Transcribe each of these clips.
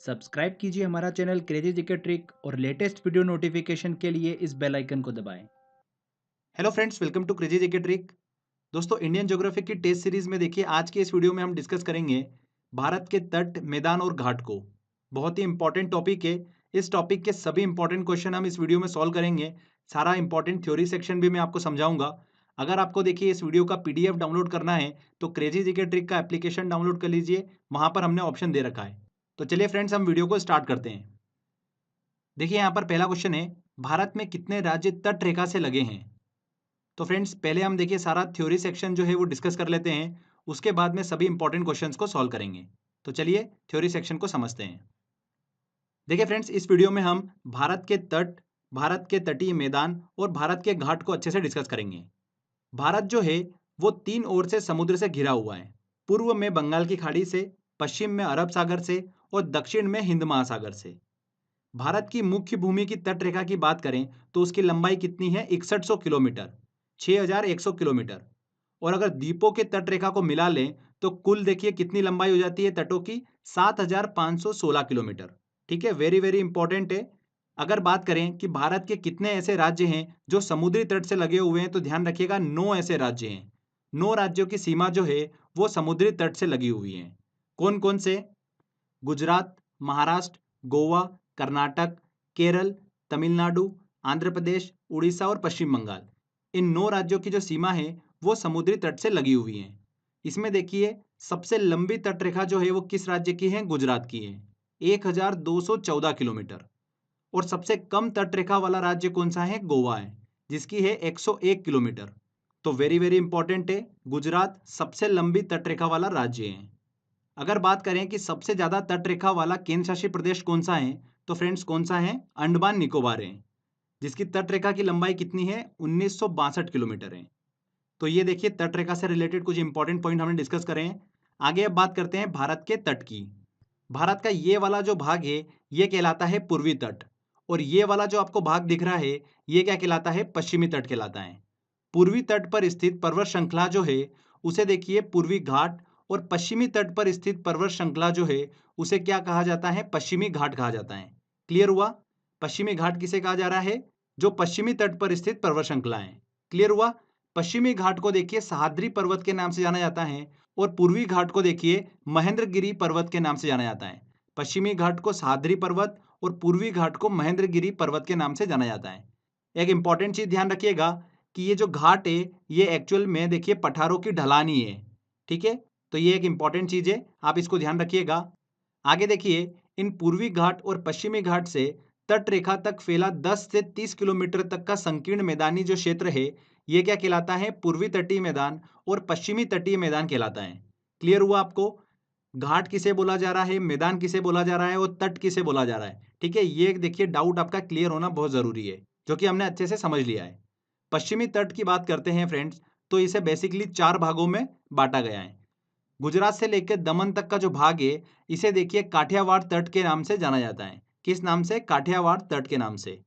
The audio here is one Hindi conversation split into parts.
सब्सक्राइब कीजिए हमारा चैनल क्रेजी जीके ट्रिक और लेटेस्ट वीडियो नोटिफिकेशन के लिए इस बेल आइकन को दबाएं। Hello friends, welcome to crazy GK trick. दोस्तों, इंडियन ज्योग्राफी की टेस्ट सीरीज में देखिए आज के इस वीडियो में हम डिस्कस करेंगे भारत के तट, मैदान और घाट को। बहुत ही इंपॉर्टेंट टॉपिक है। इस टॉपिक के सभी इंपॉर्टेंट क्वेश्चन हम इस वीडियो में सॉल्व करेंगे। सारा इंपॉर्टेंट थ्योरी सेक्शन भी मैं आपको समझाऊंगा। अगर आपको देखिए इस वीडियो का पीडीएफ डाउनलोड करना है तो क्रेजी जीके ट्रिक का एप्लीकेशन डाउनलोड कर लीजिए, वहां पर हमने ऑप्शन दे रखा है। तो चलिए फ्रेंड्स, हम वीडियो को स्टार्ट करते हैं। देखिए यहाँ पर पहला क्वेश्चन है, भारत में कितने राज्य तट रेखा से लगे हैं? तो फ्रेंड्स, पहले हम देखिए सारा थ्योरी सेक्शन जो है वो डिस्कस कर लेते हैं, उसके बाद में सभी इंपॉर्टेंट क्वेश्चंस को सॉल्व करेंगे। तो चलिए थ्योरी सेक्शन को समझते हैं। देखिए फ्रेंड्स, इस वीडियो में हम भारत के तट, भारत के तटीय मैदान और भारत के घाट को अच्छे से डिस्कस करेंगे। भारत जो है वो तीन ओर से समुद्र से घिरा हुआ है। पूर्व में बंगाल की खाड़ी से, पश्चिम में अरब सागर से और दक्षिण में हिंद महासागर से। भारत की मुख्य भूमि की तट रेखा की बात करें तो उसकी लंबाई कितनी है? 6100 किलोमीटर, 6100 किलोमीटर। और अगर द्वीपों के तट रेखा को मिला लें तो कुल देखिए कितनी लंबाई हो जाती है तटों की? 7516 किलोमीटर। ठीक है, वेरी वेरी इंपॉर्टेंट है। अगर बात करें कि भारत के कितने ऐसे राज्य हैं जो समुद्री तट से लगे हुए हैं, तो ध्यान रखिएगा 9 ऐसे राज्य हैं। 9 राज्यों की सीमा जो है वो समुद्री तट से लगी हुई है। कौन कौन से? गुजरात, महाराष्ट्र, गोवा, कर्नाटक, केरल, तमिलनाडु, आंध्र प्रदेश, उड़ीसा और पश्चिम बंगाल। इन 9 राज्यों की जो सीमा है वो समुद्री तट से लगी हुई है। इसमें देखिए सबसे लंबी तट रेखा जो है वो किस राज्य की है? गुजरात की है, 1214 किलोमीटर। और सबसे कम तट रेखा वाला राज्य कौन सा है? गोवा है, जिसकी है 101 किलोमीटर। तो वेरी वेरी इंपॉर्टेंट है, गुजरात सबसे लंबी तट रेखा वाला राज्य है। अगर बात करें कि सबसे ज्यादा तट रेखा वाला केंद्र शासित प्रदेश कौन सा है, तो फ्रेंड्स कौन सा है? अंडमान निकोबार है, जिसकी तट रेखा की लंबाई कितनी है? 1962 किलोमीटर है। तो ये देखिए तट रेखा से रिलेटेड कुछ इंपॉर्टेंट पॉइंट हमने डिस्कस करे हैं। आगे अब बात करते हैं भारत के तट की। भारत का ये वाला जो भाग है ये कहलाता है पूर्वी तट, और ये वाला जो आपको भाग दिख रहा है ये क्या कहलाता है? पश्चिमी तट कहलाता है। पूर्वी तट पर स्थित पर्वत श्रृंखला जो है उसे देखिए पूर्वी घाट, और पश्चिमी तट पर स्थित पर्वत श्रृंखला जो है उसे क्या कहा जाता है? पश्चिमी घाट कहा जाता है। क्लियर हुआ? पश्चिमी घाट किसे कहा जा रहा है? जो पश्चिमी तट पर स्थित पर्वत श्रृंखला है। क्लियर हुआ? पश्चिमी घाट को देखिए सह्याद्री पर्वत के नाम से जाना जाता है, और पूर्वी घाट को देखिए महेंद्रगिरी पर्वत के नाम से जाना जाता है। पश्चिमी घाट को सह्याद्री पर्वत और पूर्वी घाट को महेंद्रगिरी पर्वत के नाम से जाना जाता है। एक इंपॉर्टेंट चीज ध्यान रखिएगा कि ये जो घाट है ये एक्चुअल में देखिए पठारों की ढलानी है। ठीक है, तो ये एक इंपॉर्टेंट चीज है, आप इसको ध्यान रखिएगा। आगे देखिए, इन पूर्वी घाट और पश्चिमी घाट से तट रेखा तक फैला 10 से 30 किलोमीटर तक का संकीर्ण मैदानी जो क्षेत्र है ये क्या कहलाता है? पूर्वी तटीय मैदान और पश्चिमी तटीय मैदान कहलाता है। क्लियर हुआ आपको? घाट किसे बोला जा रहा है, मैदान किसे बोला जा रहा है और तट किसे बोला जा रहा है? ठीक है, ये देखिए डाउट आपका क्लियर होना बहुत जरूरी है, जो कि हमने अच्छे से समझ लिया है। पश्चिमी तट की बात करते हैं फ्रेंड्स, तो इसे बेसिकली 4 भागों में बांटा गया है। गुजरात से लेकर दमन तक का जो भाग है इसे देखिए काठियावाड़ तट के नाम से जाना जाता है। किस नाम से? काठियावाड़ तट के नाम से।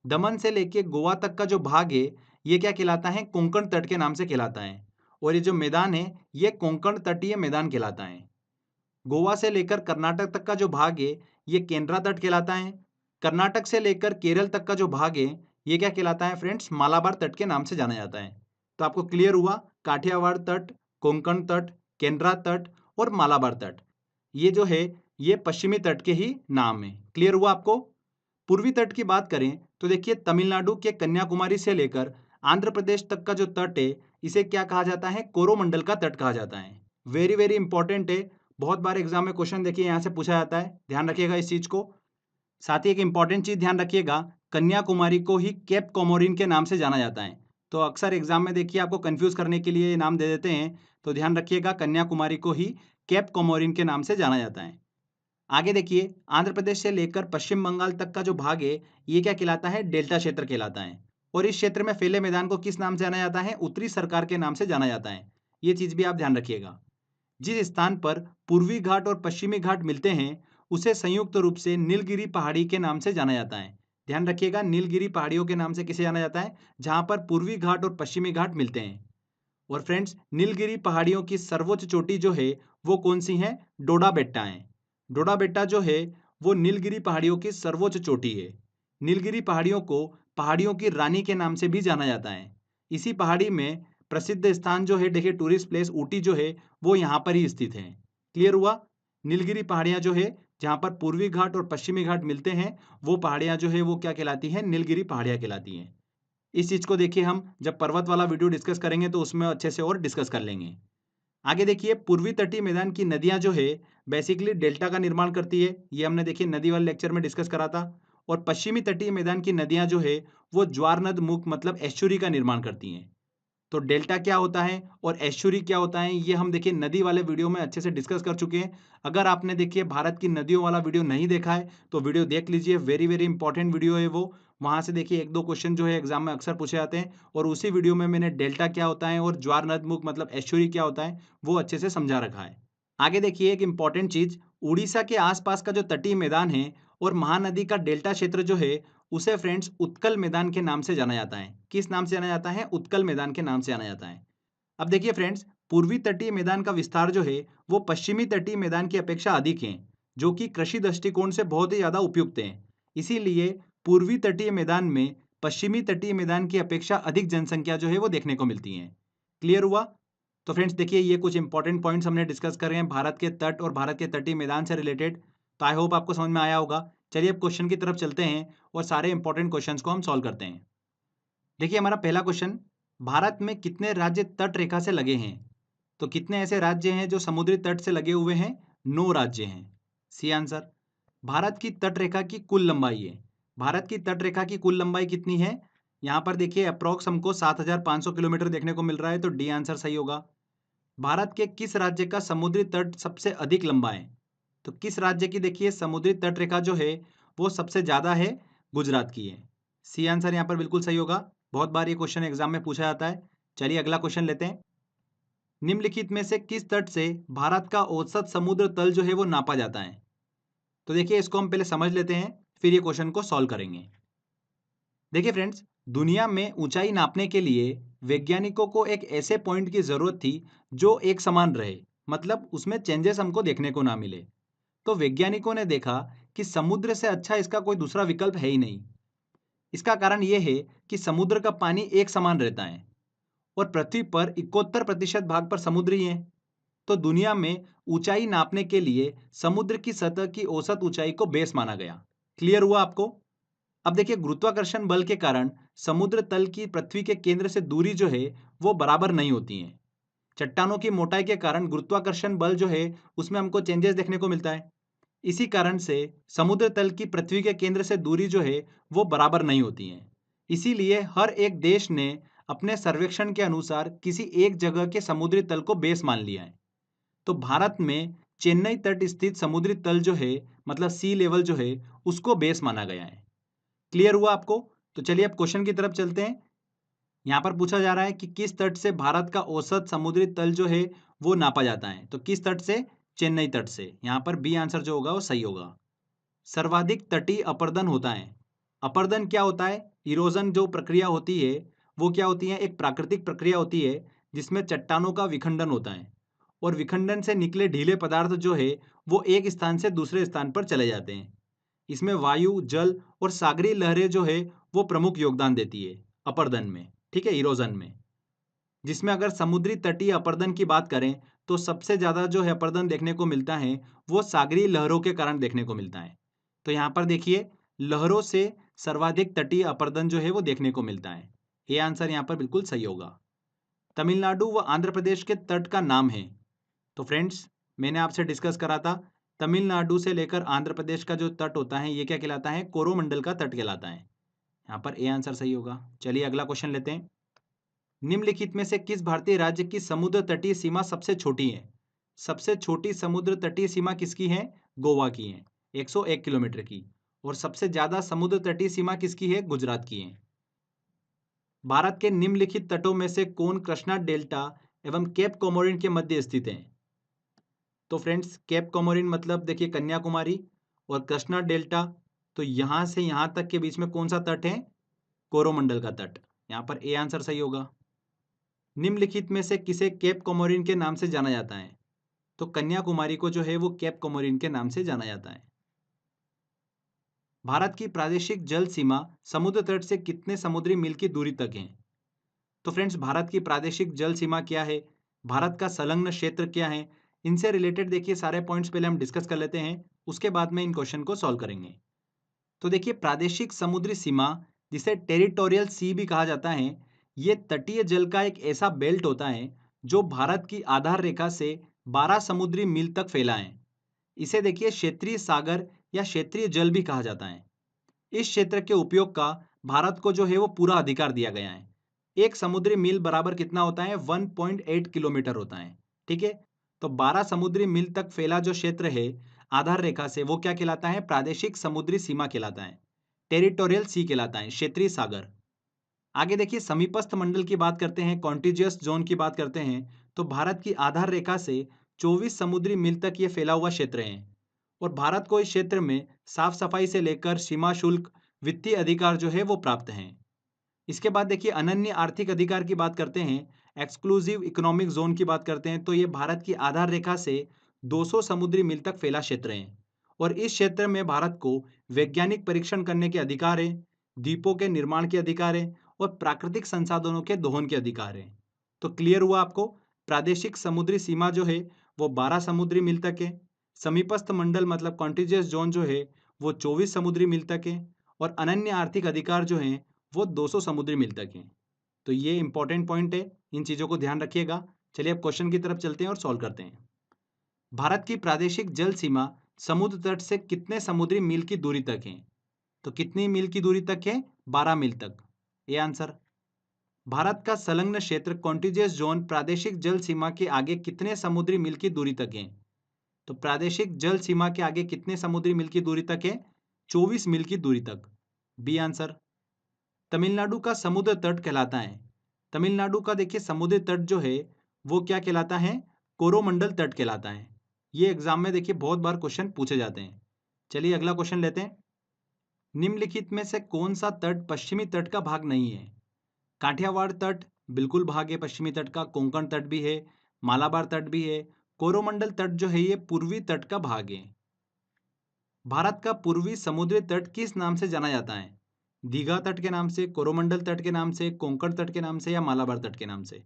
दमन से लेके गोवा तक का जो भाग है ये क्या कहलाता है? कोंकण तट के नाम से कहलाता है। और ये जो मैदान है ये कोंकण तटीय मैदान कहलाता है। गोवा से लेकर कर्नाटक तक का जो भाग है ये केंद्रा तट कहलाता है। कर्नाटक से लेकर केरल तक का जो भाग है ये क्या कहलाता है फ्रेंड्स? मालाबार तट के नाम से जाना जाता है। तो आपको क्लियर हुआ, काठियावाड़ तट, कोंकण तट, केंद्रा तट और मालाबार तट, ये जो है ये पश्चिमी तट के ही नाम है। क्लियर हुआ आपको? पूर्वी तट की बात करें तो देखिए तमिलनाडु के कन्याकुमारी से लेकर आंध्र प्रदेश तक का जो तट है इसे क्या कहा जाता है? कोरोमंडल का तट कहा जाता है। वेरी वेरी इंपॉर्टेंट है, बहुत बार एग्जाम में क्वेश्चन देखिए यहाँ से पूछा जाता है, ध्यान रखिएगा इस चीज को। साथ ही एक इंपॉर्टेंट चीज ध्यान रखिएगा, कन्याकुमारी को ही केप कोमोरिन के नाम से जाना जाता है। तो अक्सर एग्जाम में देखिए आपको कंफ्यूज करने के लिए ये नाम दे देते हैं, तो ध्यान रखिएगा कन्याकुमारी को ही केप कोमोरिन के नाम से जाना जाता है। आगे देखिए, आंध्र प्रदेश से लेकर पश्चिम बंगाल तक का जो भाग है ये क्या कहलाता है? डेल्टा क्षेत्र कहलाता है। और इस क्षेत्र में फैले मैदान को किस नाम से जाना जाता है? उत्तरी सरकार के नाम से जाना जाता है। ये चीज भी आप ध्यान रखिएगा। जिस स्थान पर पूर्वी घाट और पश्चिमी घाट मिलते हैं उसे संयुक्त रूप से नीलगिरी पहाड़ी के नाम से जाना जाता है। ध्यान रखिएगा, नीलगिरी पहाड़ियों के नाम से किसे जाना जाता है? जहां पर पूर्वी घाट और पश्चिमी घाट मिलते हैं। और फ्रेंड्स, नीलगिरी पहाड़ियों की सर्वोच्च चोटी जो है वो कौन सी है? डोडा बेट्टा है। डोडा बेट्टा जो है वो नीलगिरी पहाड़ियों की सर्वोच्च चोटी है। नीलगिरी पहाड़ियों को पहाड़ियों की रानी के नाम से भी जाना जाता है। इसी पहाड़ी में प्रसिद्ध स्थान जो है, देखिए टूरिस्ट प्लेस ऊटी जो है वो यहाँ पर ही स्थित है। क्लियर हुआ? नीलगिरी पहाड़ियाँ जो है जहाँ पर पूर्वी घाट और पश्चिमी घाट मिलते हैं, वो पहाड़ियाँ जो है वो क्या कहलाती हैं? नीलगिरी पहाड़ियाँ कहलाती हैं। इस चीज़ को देखिए हम जब पर्वत वाला वीडियो डिस्कस करेंगे तो उसमें अच्छे से और डिस्कस कर लेंगे। आगे देखिए, पूर्वी तटीय मैदान की नदियाँ जो है बेसिकली डेल्टा का निर्माण करती है। ये हमने देखिए नदी वाले लेक्चर में डिस्कस करा था। और पश्चिमी तटीय मैदान की नदियाँ जो है वो ज्वार नद मुख मतलब एस्चुरी का निर्माण करती हैं। तो डेल्टा क्या होता है और एस्चुरी क्या होता है, ये हम देखिए नदी वाले वीडियो में अच्छे से डिस्कस कर चुके हैं। अगर आपने देखिए भारत की नदियों वाला वीडियो नहीं देखा है तो वीडियो देख लीजिए, वेरी वेरी इंपॉर्टेंट वीडियो है वो। वहाँ से देखिए 1-2 क्वेश्चन जो है एग्जाम में अक्सर पूछे जाते हैं, और उसी वीडियो में मैंने डेल्टा क्या होता है और ज्वार नदमुख मतलब एस्चुरी क्या होता है वो अच्छे से समझा रखा है। आगे देखिए एक इंपॉर्टेंट चीज, उड़ीसा के आसपास का जो तटीय मैदान है और महानदी का डेल्टा क्षेत्र जो है उसे फ्रेंड्स उत्कल मैदान के नाम से जाना जाता है। किस नाम से जाना जाता है? उत्कल मैदान के नाम से जाना जाता है। अब देखिए फ्रेंड्स, पूर्वी तटीय मैदान का विस्तार जो है वो पश्चिमी तटीय मैदान की अपेक्षा अधिक है, जो कि कृषि दृष्टिकोण से बहुत ही ज्यादा उपयुक्त है। इसीलिए पूर्वी तटीय मैदान में पश्चिमी तटीय मैदान की अपेक्षा अधिक जनसंख्या जो है वो देखने को मिलती है। क्लियर हुआ? तो फ्रेंड्स देखिए, ये कुछ इंपॉर्टेंट पॉइंट्स हमने डिस्कस कर रहे हैं भारत के तट और भारत के तटीय मैदान से रिलेटेड। तो आई होप आपको समझ में आया होगा। चलिए अब क्वेश्चन की तरफ चलते हैं और सारे इंपॉर्टेंट क्वेश्चंस को हम सॉल्व करते हैं। देखिए हमारा पहला क्वेश्चन, भारत में कितने राज्य तट रेखा से लगे हैं? तो कितने ऐसे राज्य हैं जो समुद्री तट से लगे हुए हैं? 9 राज्य हैं। C answer. भारत की तट रेखा की कुल लंबाई है। भारत की तट रेखा की कुल लंबाई कितनी है? यहाँ पर देखिए अप्रोक्स हमको 7,500 किलोमीटर देखने को मिल रहा है, तो डी आंसर सही होगा। भारत के किस राज्य का समुद्री तट सबसे अधिक लंबा है? तो किस राज्य की देखिए समुद्री तट रेखा जो है वो सबसे ज्यादा है? गुजरात की है। सी आंसर यहाँ पर बिल्कुल सही होगा। बहुत बार ये क्वेश्चन एग्जाम में पूछा जाता है। चलिए अगला क्वेश्चन लेते हैं। निम्नलिखित में से किस तट से भारत का औसत समुद्र तल जो है वो नापा जाता है? तो देखिए इसको हम पहले समझ लेते हैं, फिर ये क्वेश्चन को सॉल्व करेंगे। देखिए फ्रेंड्स, दुनिया में ऊंचाई नापने के लिए वैज्ञानिकों को एक ऐसे पॉइंट की जरूरत थी जो एक समान रहे, मतलब उसमें चेंजेस हमको देखने को ना मिले। तो वैज्ञानिकों ने देखा कि समुद्र से अच्छा इसका कोई दूसरा विकल्प है ही नहीं। इसका कारण यह है कि समुद्र का पानी एक समान रहता है और पृथ्वी पर 71% भाग पर समुद्र ही है। तो दुनिया में ऊंचाई नापने के लिए समुद्र की सतह की औसत ऊंचाई को बेस माना गया। क्लियर हुआ आपको? अब देखिए गुरुत्वाकर्षण बल के कारण समुद्र तल की पृथ्वी के केंद्र से दूरी जो है वो बराबर नहीं होती है। चट्टानों की मोटाई के कारण गुरुत्वाकर्षण बल जो है उसमें हमको चेंजेस देखने को मिलता है। इसी कारण से समुद्र तल की पृथ्वी के केंद्र से दूरी जो है वो बराबर नहीं होती है। इसीलिए हर एक देश ने अपने सर्वेक्षण के अनुसार किसी एक जगह के समुद्री तल को बेस मान लिया है। तो भारत में चेन्नई तट स्थित समुद्री तल जो है मतलब सी लेवल जो है उसको बेस माना गया है। क्लियर हुआ आपको? तो चलिए अब क्वेश्चन की तरफ चलते हैं। यहाँ पर पूछा जा रहा है कि किस तट से भारत का औसत समुद्री तल जो है वो नापा जाता है? तो किस तट से? चेन्नई तट से। यहाँ पर बी आंसर जो होगा वो सही होगा। सर्वाधिक तटीय अपरदन होता है। अपरदन क्या होता है? इरोजन जो प्रक्रिया होती है वो क्या होती है? एक प्राकृतिक प्रक्रिया होती है जिसमें चट्टानों का विखंडन होता है और विखंडन से निकले ढीले पदार्थ जो है वो एक स्थान से दूसरे स्थान पर चले जाते हैं। इसमें वायु, जल और सागरीय लहरें जो है वो प्रमुख योगदान देती है अपरदन में, ठीक है, इरोजन में। जिसमें अगर समुद्री तटीय अपरदन की बात करें तो सबसे ज्यादा जो है अपरदन देखने को मिलता है वो सागरीय लहरों के कारण देखने को मिलता है। तो यहाँ पर देखिए लहरों से सर्वाधिक तटीय अपरदन जो है वो देखने को मिलता है। ये आंसर यहाँ पर बिल्कुल सही होगा। तमिलनाडु व आंध्र प्रदेश के तट का नाम है। तो फ्रेंड्स मैंने आपसे डिस्कस करा था, तमिलनाडु से लेकर आंध्र प्रदेश का जो तट होता है ये क्या कहलाता है? कोरोमंडल का तट कहलाता है। यहाँ पर ए आंसर सही होगा। चलिए अगला क्वेश्चन लेते हैं। निम्नलिखित में से किस भारतीय राज्य की समुद्र तटीय सीमा सबसे छोटी है? सबसे छोटी समुद्र तटीय सीमा किसकी है? गोवा की है, 101 किलोमीटर की। और सबसे ज्यादा समुद्र तटीय सीमा किसकी है? गुजरात की है। भारत के निम्नलिखित तटों में से कौन कृष्णा डेल्टा एवं केप कोमोरिन के मध्य स्थित है? तो फ्रेंड्स केप कोमोरिन मतलब देखिए कन्याकुमारी, और कृष्णा डेल्टा तो यहां से यहां तक के बीच में कौन सा तट है? कोरोमंडल का तट। यहाँ पर ए आंसर सही होगा। निम्नलिखित में से किसे केप कोमोरिन के नाम से जाना जाता है? तो कन्याकुमारी को जो है वो केप कोमोरिन के नाम से जाना जाता है। भारत की प्रादेशिक जल सीमा समुद्र तट से कितने समुद्री मील की दूरी तक है? तो फ्रेंड्स, भारत की प्रादेशिक जल सीमा क्या है, भारत का संलग्न क्षेत्र क्या है, इनसे रिलेटेड देखिए सारे पॉइंट्स पहले हम डिस्कस कर लेते हैं, उसके बाद में इन क्वेश्चन को सॉल्व करेंगे। तो देखिए, प्रादेशिक समुद्री सीमा, जिसे टेरिटोरियल सी भी कहा जाता है, ये तटीय जल का एक ऐसा बेल्ट होता है जो भारत की आधार रेखा से 12 समुद्री मील तक फैला है। इसे देखिए क्षेत्रीय सागर या क्षेत्रीय जल भी कहा जाता है। इस क्षेत्र के उपयोग का भारत को जो है वो पूरा अधिकार दिया गया है। एक समुद्री मील बराबर कितना होता है? 1.8 किलोमीटर होता है। ठीक है, तो 12 समुद्री मील तक फैला जो क्षेत्र है आधार रेखा से, वो क्या कहलाता है? प्रादेशिक समुद्री सीमा कहलाता है, टेरिटोरियल सी कहलाता है, क्षेत्रीय सागर। आगे देखिए, समीपस्थ मंडल की बात करते हैं, कॉन्टिजियस जोन की बात करते हैं, तो भारत की आधार रेखा से 24 समुद्री मील तक ये फैला हुआ क्षेत्र है और भारत को इस क्षेत्र में साफ सफाई से लेकर सीमा शुल्क, वित्तीय अधिकार जो है वो प्राप्त हैं। इसके बाद देखिए, अनन्य आर्थिक अधिकार की बात करते हैं, एक्सक्लूसिव इकोनॉमिक जोन की बात करते हैं, तो ये भारत की आधार रेखा से 200 समुद्री मील तक फैला क्षेत्र है और इस क्षेत्र में भारत को वैज्ञानिक परीक्षण करने के अधिकार है, द्वीपों के निर्माण के अधिकार है और प्राकृतिक संसाधनों के दोहन के अधिकार है। तो क्लियर हुआ आपको? प्रादेशिक समुद्री सीमा जो है वो 12 समुद्री मील तक है, समीपस्थ मंडल मतलब कॉन्टिजियस जोन जो है वो 24 समुद्री मील तक है और अनन्य आर्थिक अधिकार जो है वो 200 समुद्री मील तक हैं। तो ये इंपॉर्टेंट पॉइंट है, इन चीज़ों को ध्यान रखिएगा। चलिए अब क्वेश्चन की तरफ चलते हैं और सॉल्व करते हैं। भारत की प्रादेशिक जल सीमा समुद्र तट से कितने समुद्री मील की दूरी तक है? तो कितनी मील की दूरी तक है? 12 मील तक, ये आंसर। भारत का संलग्न क्षेत्र कॉन्टिजियस जोन प्रादेशिक जल सीमा के आगे कितने समुद्री मील की दूरी तक है? तो प्रादेशिक जल सीमा के आगे कितने समुद्री मील की दूरी तक है? 24 मील की दूरी तक, बी आंसर। तमिलनाडु का समुद्र तट कहलाता है, तमिलनाडु का देखिए समुद्री तट जो है वो क्या कहलाता है? कोरोमंडल तट कहलाता है। ये एग्जाम में देखिए बहुत बार क्वेश्चन पूछे जाते हैं। चलिए अगला क्वेश्चन लेते हैं। निम्नलिखित में से कौन सा तट पश्चिमी तट का भाग नहीं है? काठियावाड़ तट बिल्कुल भाग है पश्चिमी तट का, कोंकण तट भी है, मालाबार तट भी है, कोरोमंडल तट जो है ये पूर्वी तट का भाग है। भारत का पूर्वी समुद्री तट किस नाम से जाना जाता है? दीघा तट के नाम से, कोरोमंडल तट के नाम से, कोंकण तट के नाम से या मालाबार तट के नाम से?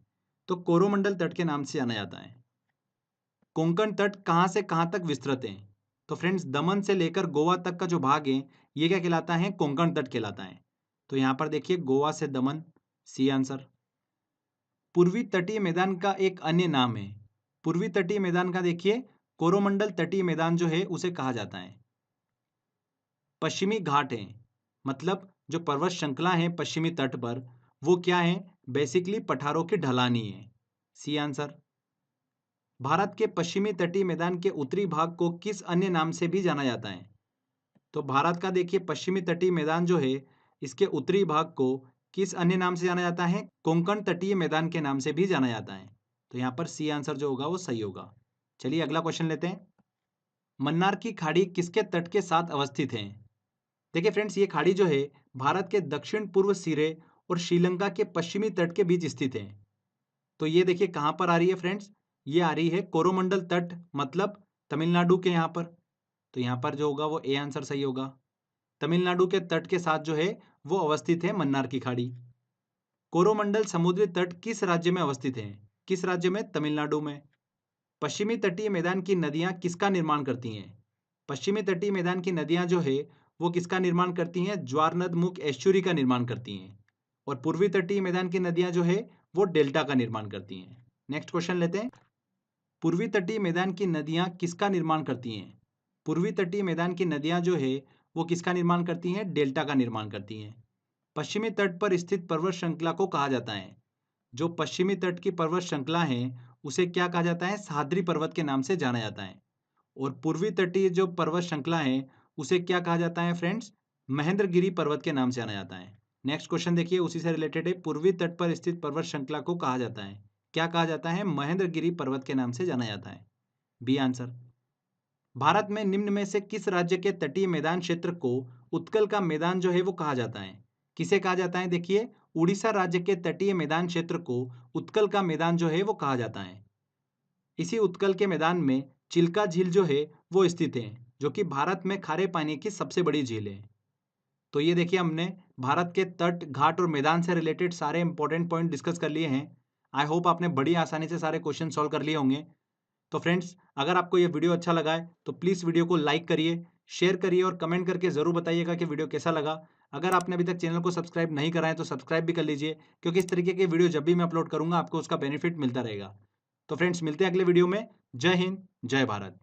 तो कोरोमंडल तट के नाम से जाना जाता है। कोंकण तट कहाँ से कहाँ तक विस्तृत है? तो फ्रेंड्स, दमन से लेकर गोवा तक का जो भाग है ये क्या कहलाता है? कोंकण तट कहलाता है। तो यहाँ पर देखिए गोवा से दमन, सी आंसर। पूर्वी तटीय मैदान का एक अन्य नाम है, पूर्वी तटीय मैदान का देखिए कोरोमंडल तटीय मैदान जो है उसे कहा जाता है। पश्चिमी घाट है, मतलब जो पर्वत श्रृंखला है पश्चिमी तट पर, वो क्या है? बेसिकली पठारों की ढलानी है, सी आंसर। भारत के पश्चिमी तटीय मैदान के उत्तरी भाग को किस अन्य नाम से भी जाना जाता है? तो भारत का देखिए पश्चिमी तटीय मैदान जो है इसके उत्तरी भाग को किस अन्य नाम से जाना जाता है? कोंकण तटीय मैदान के नाम से भी जाना जाता है। तो यहाँ पर सी आंसर जो होगा वो सही होगा। चलिए अगला क्वेश्चन लेते हैं। मन्नार की खाड़ी किसके तट के साथ अवस्थित है? देखिए फ्रेंड्स, ये खाड़ी जो है भारत के दक्षिण पूर्व सिरे और श्रीलंका के पश्चिमी तट के बीच स्थित है। तो ये देखिए कहाँ पर आ रही है फ्रेंड्स? ये आ रही है कोरोमंडल तट, मतलब तमिलनाडु के यहाँ पर। तो यहाँ पर जो होगा वो ए आंसर सही होगा। तमिलनाडु के तट के साथ जो है वो अवस्थित है मन्नार की खाड़ी। कोरोमंडल समुद्री तट किस राज्य में अवस्थित है? किस राज्य में? तमिलनाडु में। पश्चिमी तटीय मैदान की नदियां किसका निर्माण करती हैं? पश्चिमी तटीय मैदान की नदियां जो है वो किसका निर्माण करती हैं? ज्वारनद मुख एस्चुरी का निर्माण करती हैं। और पूर्वी तटीय मैदान की नदियां जो है वो डेल्टा का निर्माण करती हैं। नेक्स्ट क्वेश्चन लेते हैं। पूर्वी तटीय मैदान की नदियां किसका निर्माण करती हैं? पूर्वी तटीय मैदान की नदियां जो है वो किसका निर्माण करती हैं? डेल्टा का निर्माण करती हैं। पश्चिमी तट पर स्थित पर्वत श्रृंखला को कहा जाता है, जो पश्चिमी तट की पर्वत श्रृंखला है उसे क्या कहा जाता है? सह्याद्री पर्वत के नाम से जाना जाता है। और पूर्वी तटीय जो पर्वत श्रृंखला है उसे क्या कहा जाता है फ्रेंड्स? महेंद्रगिरी पर्वत के नाम से जाना जाता है। नेक्स्ट क्वेश्चन देखिए, उसी से रिलेटेड है। पूर्वी तट पर स्थित पर्वत श्रृंखला को कहा जाता है, क्या कहा जाता है? महेंद्रगिरी पर्वत के नाम से जाना जाता है, बी आंसर। भारत में निम्न में से किस राज्य के तटीय मैदान क्षेत्र को उत्कल का मैदान जो है वो कहा जाता है? किसे कहा जाता है? देखिए, उड़ीसा राज्य के तटीय मैदान क्षेत्र को उत्कल का मैदान जो है वो कहा जाता है। इसी उत्कल के मैदान में चिल्का झील जो है वो स्थित है, जो कि भारत में खारे पानी की सबसे बड़ी झील है। तो ये देखिए हमने भारत के तट, घाट और मैदान से रिलेटेड सारे इंपॉर्टेंट पॉइंट डिस्कस कर लिए हैं। आई होप आपने बड़ी आसानी से सारे क्वेश्चन सॉल्व कर लिए होंगे। तो फ्रेंड्स, अगर आपको ये वीडियो अच्छा लगा है तो प्लीज़ वीडियो को लाइक करिए, शेयर करिए और कमेंट करके ज़रूर बताइएगा कि वीडियो कैसा लगा। अगर आपने अभी तक चैनल को सब्सक्राइब नहीं करा है तो सब्सक्राइब भी कर लीजिए, क्योंकि इस तरीके के वीडियो जब भी मैं अपलोड करूँगा आपको उसका बेनिफिट मिलता रहेगा। तो फ्रेंड्स, मिलते हैं अगले वीडियो में। जय हिंद, जय भारत।